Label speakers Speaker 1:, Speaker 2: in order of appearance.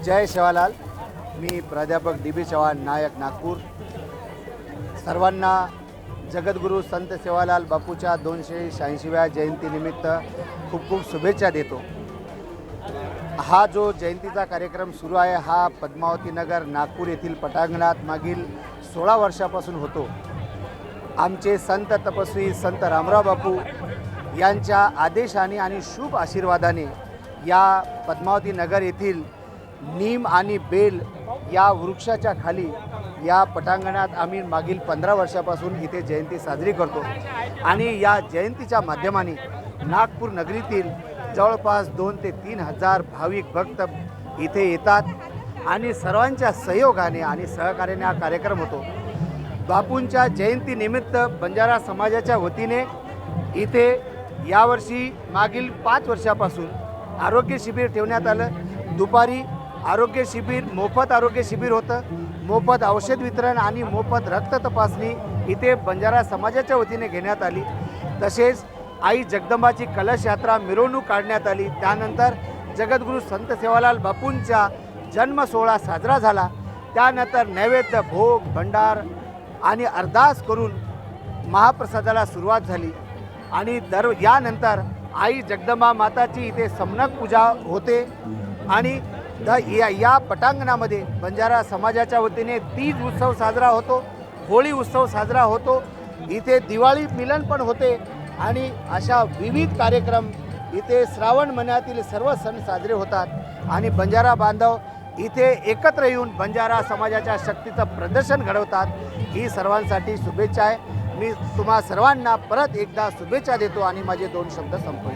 Speaker 1: जय सेवालाल। मी प्राध्यापक डी बी चव्हाण, नायक, नागपूर। सर्वांना जगद्गुरू संत सेवालाल बापूच्या 286व्या जयंतीनिमित्त खूप खूप शुभेच्छा देतो। हा जो जयंतीचा कार्यक्रम सुरू आहे हा पद्मावती नगर नागपूर येथील पटांगणात मागील 16 वर्षापासून होतो। आमचे संत तपस्वी संत रामराव बापू यांच्या आदेशाने आणि शुभ आशीर्वादाने या पद्मावती नगर येथील नीम आणि बेल या वृक्षाच्या खाली या पटांगणात आम्ही मागील 15 वर्षापासून इथे जयंती साजरी करतो। आणि या जयंतीच्या माध्यमाने नागपूर नगरीतील जवळपास 2 ते 3 हजार भाविक भक्त इथे येतात आणि सर्वांच्या सहयोगाने आणि सहकार्याने हा कार्यक्रम होतो। बापूंच्या जयंतीनिमित्त बंजारा समाजाच्या वतीने इथे यावर्षी मागील 5 वर्षापासून आरोग्य शिबिर ठेवण्यात आलं। दुपारी आरोग्य शिबिर, मोफत आरोग्य शिबिर होतं, मोफत औषध वितरण आणि मोफत रक्त तपासणी इथे बंजारा समाजाच्या वतीने घेण्यात आली। तसेच आई जगदंबाची कलश यात्रा मिरवणूक काढण्यात आली। त्यानंतर जगद्गुरू संत सेवालाल बापूंचा जन्म सोहळा साजरा झाला। त्यानंतर नैवेद्य, भोग, भंडार आणि अरदास करून महाप्रसादाला सुरुवात झाली। आणि यानंतर आई जगदंबा माताची इथे समनक पूजा होते। आणि या पटांगणामध्ये बंजारा समाजाच्या वतीने तीज उत्सव साजरा होतो, होळी उत्सव साजरा होतो, इथे दिवाळी मिलन पण होते आणि अशा विविध कार्यक्रम इथे श्रावण महिन्यातील सर्व सण साजरे होतात। आणि बंजारा बांधव इथे एकत्र येऊन बंजारा समाजाच्या शक्तीचं प्रदर्शन घडवतात। ही सर्वांसाठी शुभेच्छा आहे। मी तुम्हा सर्वांना परत एकदा शुभेच्छा देतो आणि माझे 2 शब्द संपवतो।